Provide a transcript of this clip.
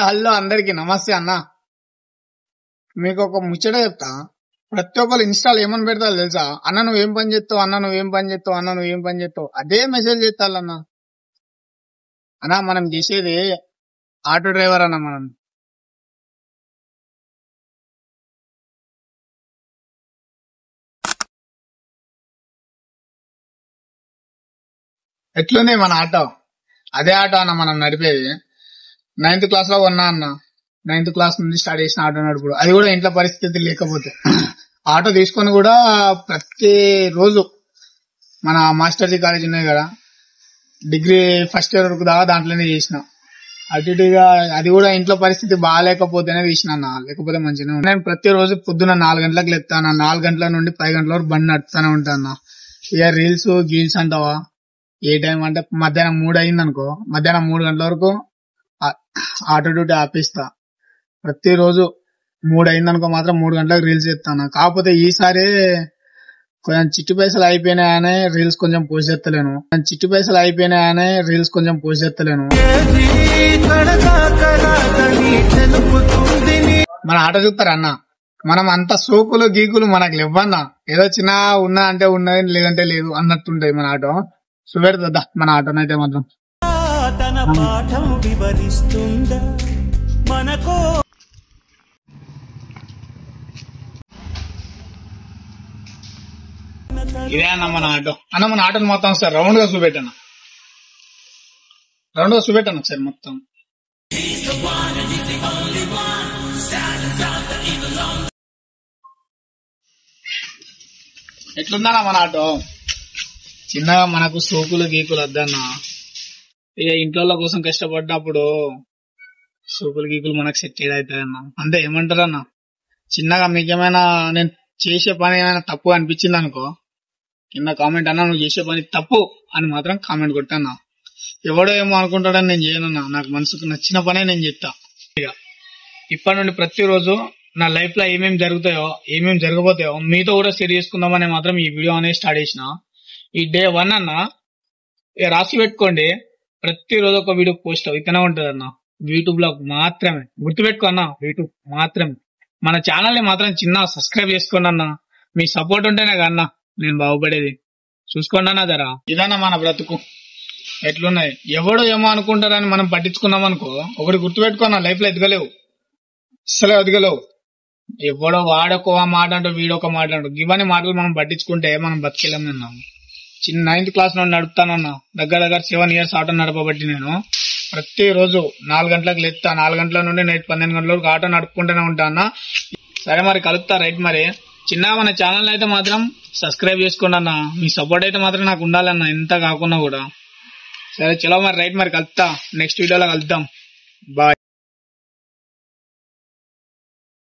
Hello అందరికి నమస్తే అన్న. మీకు ఒక ముచ్చట చెప్తా. ప్రతి ఒక్కరు ఇన్స్టాల్ ఏమని పెడతారు తెలుసా? అన్న నువ్వేం పని చేస్తావు, అన్న నువ్వేం పని చేస్తావు, అన్న నువ్వేం పని చేస్తావు, అదే మెసేజ్ చేస్తారన్న. అన్న మనం చేసేది ఆటో డ్రైవర్ అన్న. మనం ఎట్లుంది మన ఆటో? అదే ఆటో అన్న మనం నడిపేది. 9th క్లాస్ లో ఉన్నా అన్న. 9th క్లాస్ నుండి స్టార్ట్ చేసిన ఆటో నడుపుడు. అది కూడా ఇంట్లో పరిస్థితి లేకపోతే ఆటో తీసుకొని కూడా ప్రతి రోజు మన మాస్టర్జీ కాలేజ్ ఉన్నాయి కదా, డిగ్రీ ఫస్ట్ ఇయర్ వరకు దాకా దాంట్లోనే చేసిన. అటు ఇటుగా అది కూడా ఇంట్లో పరిస్థితి బాగాలేకపోతేనే తీసిన అన్న, లేకపోతే మంచిగా. నేను ప్రతిరోజు పొద్దున్న 4 గంటలకు లేస్తాను. 4 గంటల నుండి 10 గంటల వరకు బండి నడుపుతానే ఉంటాను. ఇక రీల్స్ గీల్స్ అంటావా? ఏ టైం అంటే మధ్యాహ్నం 3 అయింది అనుకో, మధ్యాహ్నం 3 గంటల వరకు ఆటో డ్యూటీ ఆపిస్తా. ప్రతిరోజు 3 అయిందనుకో మాత్రం 3 గంటలకు రీల్స్ చేస్తాను. కాకపోతే ఈసారి కొంచెం చిట్టు పైసలు అయిపోయినాయనే రీల్స్ కొంచెం పోస్ట్ చేస్తలేను. మన ఆటో చూస్తారా అన్న? మనం అంత సోకులు గీకులు మనకు లేవన్నా. ఏదో చిన్న ఉన్నా అంటే ఉన్నది, లేదంటే లేదు అన్నట్టుంటది మన ఆటో. సుబెడదా మన ఆటోనైతే మాత్రం. ఇదే అన్న మన ఆటో. అన్న మన ఆటోని మొత్తం సార్ రౌండ్ గా చూపెట్టాను, సార్ మొత్తం. ఎట్లుందన్నా మన ఆటో? చిన్నగా మనకు సోకులు గీకులు వద్దన్నా. ఇక ఇంట్లో కోసం కష్టపడ్డప్పుడు సోకులు గీకులు మనకు సెట్ అవుతాయన్న. అంతే, ఏమంటారన్నా? చిన్నగా మీకేమైనా నేను చేసే పని ఏమైనా తప్పు అనిపించింది అనుకో, కింద కామెంట్ అన్నా నువ్వు చేసే పని తప్పు అని మాత్రం కామెంట్ కొట్టన్నా. ఎవడో ఏమో అనుకుంటాడని నేను చేయనన్నా. నాకు మనసుకు నచ్చిన పనే నేను చెప్తా. ఇక ఇప్పటి నుండి ప్రతిరోజు నా లైఫ్ లో ఏమేమి జరుగుతాయో, ఏమేమి జరగబోతాయో మీతో కూడా షేర్ చేసుకుందామని మాత్రం ఈ వీడియో అనేది స్టార్ట్ చేసిన. ఈ డే 1 అన్న ఇక రాసి పెట్టుకోండి. ప్రతిరోజు ఒక వీడియో పోస్ట్ అవుతూనే ఉంటది అన్న. యూట్యూబ్ లో మాత్రమే, గుర్తుపెట్టుకో అన్న, యూట్యూబ్ మాత్రమే. మన ఛానల్ ని మాత్రం చిన్న సబ్స్క్రైబ్ చేసుకోండి అన్న. మీ సపోర్ట్ ఉంటేనే కన్నా నేను బాగుపడేది. చూసుకోండి అన్న జరా. ఇదన్నా మన బ్రతుకు. ఎట్లున్నాయి? ఎవడో ఏమో అనుకుంటారని మనం పట్టించుకున్నాం అనుకో, ఒకటి గుర్తుపెట్టుకున్నా, లైఫ్ లో ఎదగలేవు, అసలే ఎదగలేవు. ఎవడో వాడొక మాట అంటూ వీడొక మాట అంటూ ఇవన్నీ మాటలు మనం పట్టించుకుంటే మనం బతికెళ్ళాం. 9th క్లాస్ నుండి నడుపుతానన్నా. దగ్గర 7 years ఆటో నడపబట్టి నేను ప్రతిరోజు 4 గంటలకు లేస్తా. 4 గంటల నుండి నైట్ 12 గంటల వరకు ఆటో నడుపుకుంటూనే ఉంటా అన్న. సరే మరి కలుపుతా, రైట్. మరి చిన్నగా మన ఛానల్ అయితే మాత్రం సబ్స్క్రైబ్ చేసుకోండి అన్న. మీ సపోర్ట్ అయితే మాత్రం నాకు ఉండాలన్న, ఎంత కాకున్నా కూడా. సరే చలో మరి, రైట్. మరి కలుపుతా, నెక్స్ట్ వీడియోలో కలుద్దాం. బాయ్.